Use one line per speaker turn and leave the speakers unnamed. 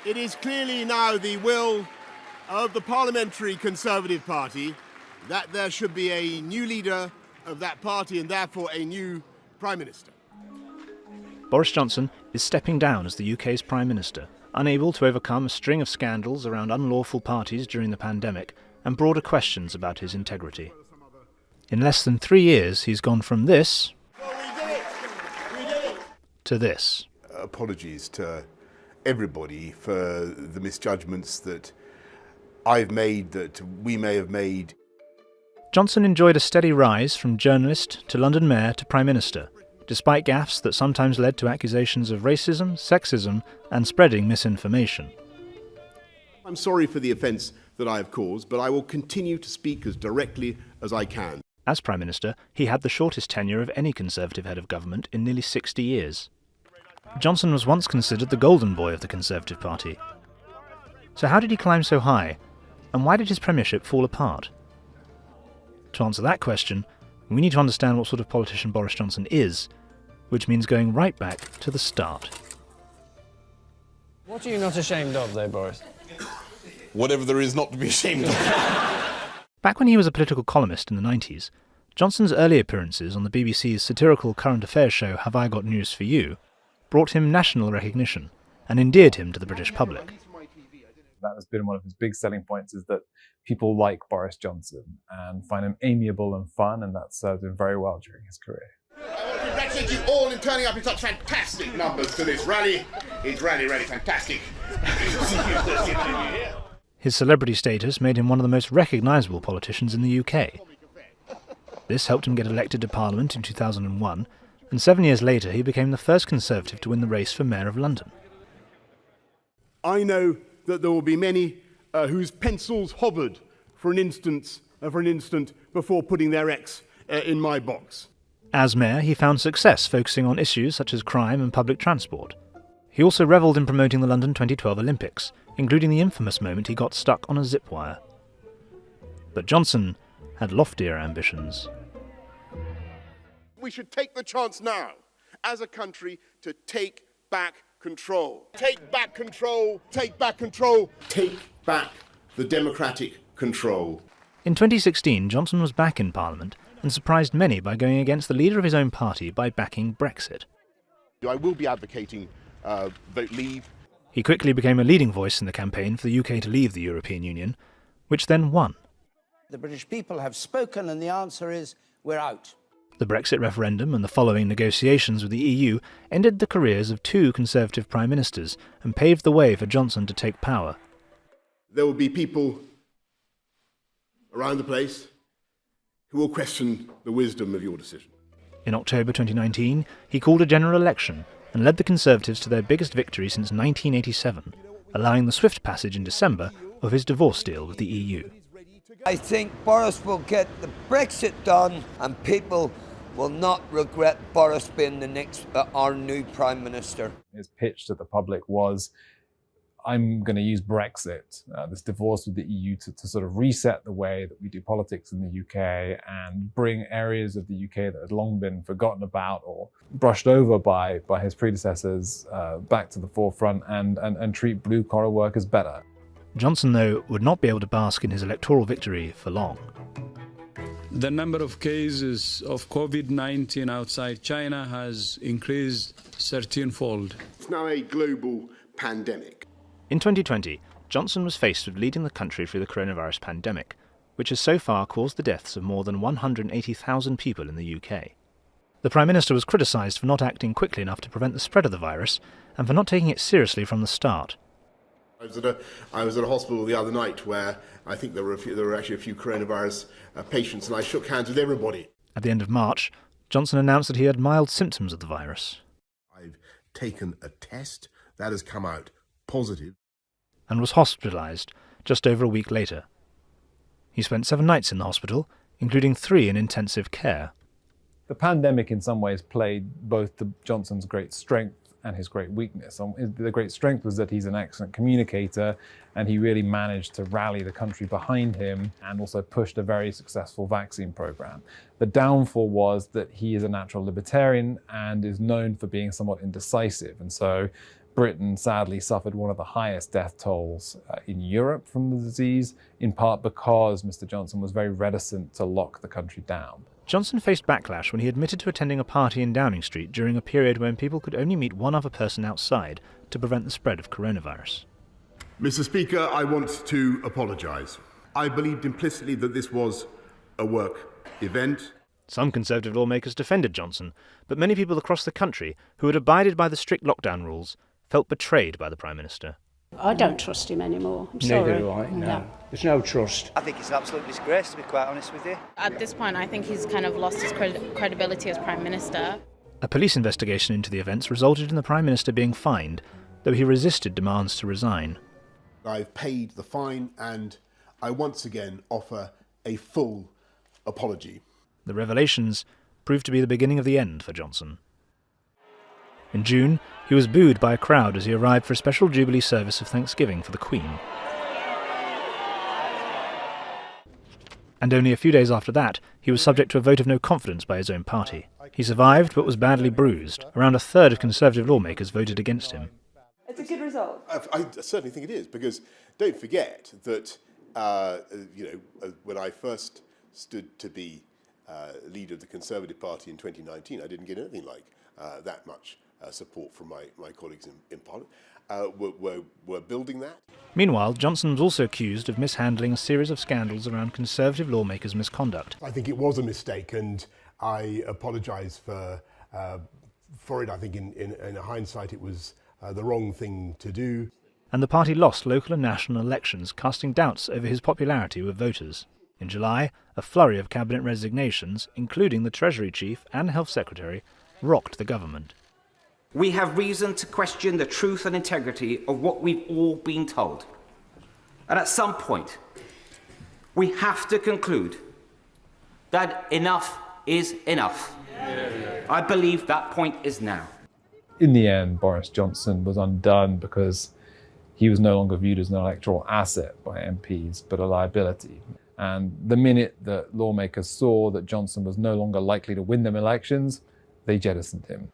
It is clearly now the will of the Parliamentary Conservative Party that there should be a new leader of that party and therefore a new Prime Minister.
Boris Johnson is stepping down as the UK's Prime Minister, unable to overcome a string of scandals around unlawful parties during the pandemic and broader questions about his integrity. In less than 3 years, he's gone from this to this.
Apologies to everybody for the misjudgments that I've made, that we may have made.
Johnson enjoyed a steady rise from journalist to London Mayor to Prime Minister, despite gaffes that sometimes led to accusations of racism, sexism and spreading misinformation.
I'm sorry for the offence that I have caused, but I will continue to speak as directly as I can.
As Prime Minister, he had the shortest tenure of any Conservative head of government in nearly 60 years. Johnson was once considered the golden boy of the Conservative Party. So how did he climb so high, and why did his premiership fall apart? To answer that question, we need to understand what sort of politician Boris Johnson is, which means going right back to the start.
What are you not ashamed of, though, Boris?
Whatever there is not to be ashamed of.
Back when he was a political columnist in the 90s, Johnson's early appearances on the BBC's satirical current affairs show Have I Got News for You brought him national recognition and endeared him to the British public.
That has been one of his big selling points, is that people like Boris Johnson and find him amiable and fun, and that served him very well during his career.
I want to congratulate you all in turning up in such fantastic numbers to this rally. It's really fantastic.
His celebrity status made him one of the most recognisable politicians in the UK. This helped him get elected to Parliament in 2001, and 7 years later he became the first Conservative to win the race for Mayor of London.
I know that there will be many whose pencils hovered for an instant before putting their X in my box.
As Mayor, he found success focusing on issues such as crime and public transport. He also revelled in promoting the London 2012 Olympics, including the infamous moment he got stuck on a zip wire. But Johnson had loftier ambitions.
We should take the chance now, as a country, to take back control. Take back control, take back control, take back the democratic control.
In 2016, Johnson was back in Parliament and surprised many by going against the leader of his own party by backing Brexit.
I will be advocating vote leave.
He quickly became a leading voice in the campaign for the UK to leave the European Union, which then won.
The British people have spoken, and the answer is we're out.
The Brexit referendum and the following negotiations with the EU ended the careers of two Conservative Prime Ministers and paved the way for Johnson to take power.
There will be people around the place who will question the wisdom of your decision.
In October 2019, he called a general election and led the Conservatives to their biggest victory since 1987, allowing the swift passage in December of his divorce deal with the EU.
I think Boris will get the Brexit done, and people will not regret Boris being the next, our new Prime Minister.
His pitch to the public was, I'm going to use Brexit, this divorce with the EU, to sort of reset the way that we do politics in the UK and bring areas of the UK that had long been forgotten about or brushed over by his predecessors back to the forefront and treat blue-collar workers better.
Johnson, though, would not be able to bask in his electoral victory for long.
The number of cases of COVID-19 outside China has increased 13-fold.
It's now a global pandemic.
In 2020, Johnson was faced with leading the country through the coronavirus pandemic, which has so far caused the deaths of more than 180,000 people in the UK. The Prime Minister was criticised for not acting quickly enough to prevent the spread of the virus and for not taking it seriously from the start.
I was at a hospital the other night where I think there were actually a few coronavirus patients, and I shook hands with everybody.
At the end of March, Johnson announced that he had mild symptoms of the virus.
I've taken a test that has come out positive.
And was hospitalised just over a week later. He spent 7 nights in the hospital, including 3 in intensive care.
The pandemic in some ways played both to Johnson's great strength and his great weakness. The great strength was that he's an excellent communicator, and he really managed to rally the country behind him and also pushed a very successful vaccine program. The downfall was that he is a natural libertarian and is known for being somewhat indecisive, and so Britain sadly suffered one of the highest death tolls in Europe from the disease, in part because Mr. Johnson was very reticent to lock the country down.
Johnson faced backlash when he admitted to attending a party in Downing Street during a period when people could only meet one other person outside to prevent the spread of coronavirus.
Mr. Speaker, I want to apologise. I believed implicitly that this was a work event.
Some Conservative lawmakers defended Johnson, but many people across the country who had abided by the strict lockdown rules felt betrayed by the Prime Minister.
I don't trust him anymore. I'm sorry.
Neither do I, no. There's no trust.
I think it's an absolute disgrace, to be quite honest with you.
At this point, I think he's kind of lost his credibility as Prime Minister.
A police investigation into the events resulted in the Prime Minister being fined, though he resisted demands to resign.
I've paid the fine and I once again offer a full apology.
The revelations proved to be the beginning of the end for Johnson. In June, he was booed by a crowd as he arrived for a special Jubilee service of Thanksgiving for the Queen. And only a few days after that, he was subject to a vote of no confidence by his own party. He survived, but was badly bruised. Around a third of Conservative lawmakers voted against him.
It's a good result.
I certainly think it is, because don't forget that, when I first stood to be leader of the Conservative Party in 2019, I didn't get anything like that much support from my colleagues in Parliament. We're building that.
Meanwhile, Johnson was also accused of mishandling a series of scandals around Conservative lawmakers' misconduct.
I think it was a mistake, and I apologise for it. I think in hindsight it was the wrong thing to do.
And the party lost local and national elections, casting doubts over his popularity with voters. In July, a flurry of cabinet resignations, including the Treasury Chief and Health Secretary, rocked the government.
We have reason to question the truth and integrity of what we've all been told. And at some point, we have to conclude that enough is enough. I believe that point is now.
In the end, Boris Johnson was undone because he was no longer viewed as an electoral asset by MPs, but a liability. And the minute that lawmakers saw that Johnson was no longer likely to win them elections, they jettisoned him.